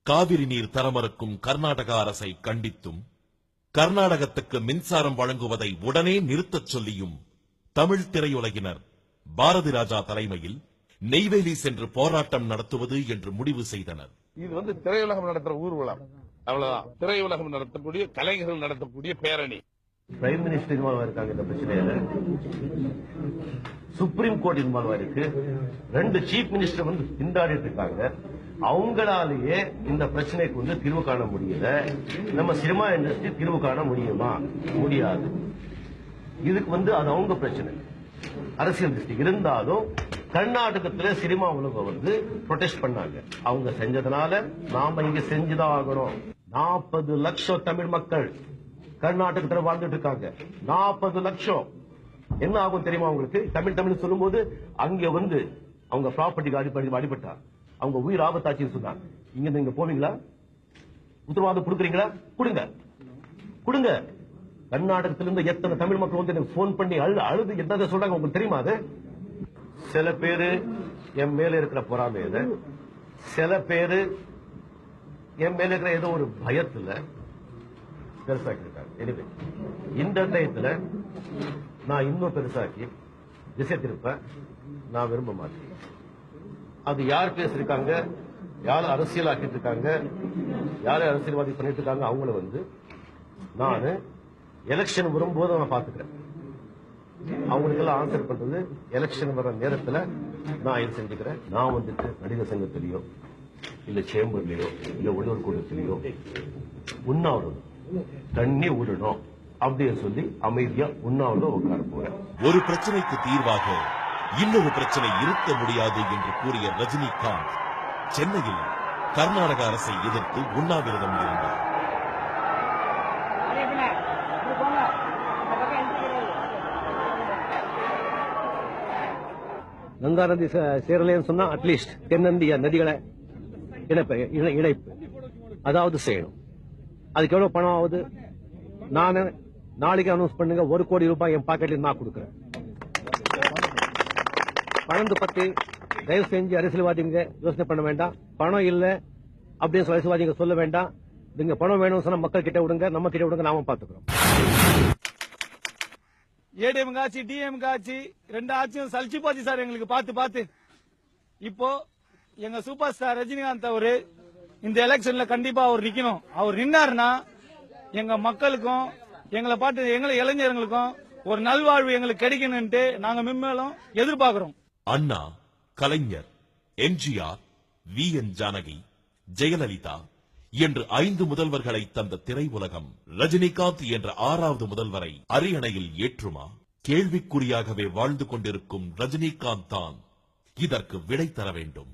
காவிரி நீர் தரமறுக்கும் கர்நாடக அரசை கண்டித்தும் கர்நாடகத்துக்கு மின்சாரம் வழங்குவதை உடனே நிறுத்தச் சொல்லியும் தமிழ் திரையுலகினர் பாரதி ராஜா தலைமையில் நெய்வேலி சென்று போராட்டம் நடத்துவது என்று முடிவு செய்தனர். இது திரையுலகம் நடத்துற ஊர்வலம், அவ்வளவுதான். திரையுலகம் நடத்தக்கூடிய கலைஞர்கள் நடத்தக்கூடிய பேரணி. பிரைம் மினிஸ்டர் இன்வால்வ் இருக்காங்க இந்த பிரச்சனையில, சுப்ரீம் கோர்ட் இன்வால்வ் இருக்கு, 2 சீஃப் மினிஸ்டர் திண்டாடிட்டு இருக்காங்க. அவங்களாலேயே இந்த பிரச்சனைக்கு தீர்வு காண முடியல. நம்ம சினிமா இண்டஸ்ட்ரி தீர்வு காண முடியுமா? முடியாது. இதுக்கு அது அவங்க பிரச்சனை, அரசியல் திருஷ்டி இருந்தாலும் கர்நாடகத்தில் சினிமா உலகம் ப்ரொடெஸ்ட் பண்ணாங்க. அவங்க செஞ்சதுனால நாம இங்க செஞ்சுதான் ஆகணும். 40 லட்சம் தமிழ் மக்கள் கர்நாடகத்தில் வாழ்ந்துட்டு இருக்காங்க. 40 லட்சம். என்ன ஆகும் தெரியுமா உங்களுக்கு? தமிழ் சொல்லும் போது அங்க அவங்க ப்ராப்பர்ட்டிக்கு அடிபட்டா, அவங்க உயிர் ஆபத்தாச்சின்னு சொன்னாங்க. இங்க நீங்க போவீங்களா? உத்தரவாதம் கொடுக்குறீங்களா? கொடுங்க. கர்நாடகத்திலிருந்து எத்தனை தமிழ் மக்கள் எனக்கு போன் பண்ணி அழுது என்ன சொல்றாங்க உங்களுக்கு தெரியுமா? அது சில பேரு என் மேல இருக்கிற பொறாமையில, சில பேரு என் மேல இருக்கிற ஏதோ ஒரு பயத்துல பெருசாக்கி இருக்காங்க. எனவே இந்த டயத்துல நான் இன்னும் பெருசாக்கி திசை திருப்ப நான் விரும்ப மாட்டேன். அது யார் பேசிருக்காங்க, யார் அரசியலாக்கிட்டு இருக்காங்க, யாரை அரசியல்வாதி பண்ணிட்டு இருக்காங்க, அவங்கள நான் எலெக்ஷன் வரும்போது நான் பாத்துக்கிறேன். அவங்களுக்கெல்லாம் ஆன்சர் பண்றது எலெக்ஷன் வர நேரத்தில் நான் இது செஞ்சுக்கிறேன். நான் நடிகர் சங்கத்திலேயோ இல்ல சேம்பர்லயோ இல்ல உள்ளூர் கூட்டத்திலேயோ உண்ணாவிரதம் தண்ணி விடணும் அப்படின்னு சொல்லி அமைதியா உண்ணாவிரதம் உட்கார போறேன். ஒரு பிரச்சனைக்கு தீர்வாக இன்னொரு பிரச்சனை இருக்க முடியாது என்று கூறிய ரஜினிகாந்த் சென்னையில் கர்நாடக அரசை எதிர்த்து உண்ணாவிரதம் இருந்தார். கங்கா நதி சேரலைன்னு சொன்னா அட்லீஸ்ட் தென்னந்திய நதிகளை இணைப்பு அதாவது செய்யணும். அதுக்கு எவ்வளவு பணம் ஆகுது? நான் நாளைக்கு அனௌன்ஸ் பண்ணுங்க, 1 கோடி ரூபாய் என் பாக்கெட்ல நான் கொடுக்குறேன். பணத்தை பத்தி தயவு செஞ்சு அரசியல்வாதிங்க யோசனை பண்ண வேண்டாம். பணம் இல்ல அப்படின்னு சொல்லி அரசியல்வாதிங்க சொல்ல வேண்டாம். நீங்க பணம் வேணும்னு சொன்னா மக்கள் கிட்ட விடுங்க, நம்ம கிட்ட விடுங்க, நாம பாத்துக்கிறோம். ஏடிஎம் ஆட்சி டிஎம் ஆட்சி 2 ஆட்சியும் சலிச்சு போச்சு சார் எங்களுக்கு பார்த்து. இப்போ எங்க சூப்பர் ஸ்டார் ரஜினிகாந்த் அவரு இந்த எலெக்ஷன்ல கண்டிப்பா அவர் நிக்கணும். அவர் நின்னாருன்னா எங்க மக்களுக்கும் எங்களை பார்த்து எங்களை இளைஞர்களுக்கும் ஒரு நல்வாழ்வு எங்களுக்கு கிடைக்கணும்ட்டு நாங்க மென்மேலும் எதிர்பார்க்கிறோம். அண்ணா, கலைஞர், எம்ஜிஆர், வி.என். ஜானகி, ஜெயலலிதா என்று 5 முதல்வர்களை தந்த திரையுலகம் ரஜினிகாந்த் என்ற 6வது முதல்வரை அரியணையில் ஏற்றுமா? கேள்விக்குறியாகவே வாழ்ந்து கொண்டிருக்கும் ரஜினிகாந்த் தான் இதற்கு விடை தர வேண்டும்.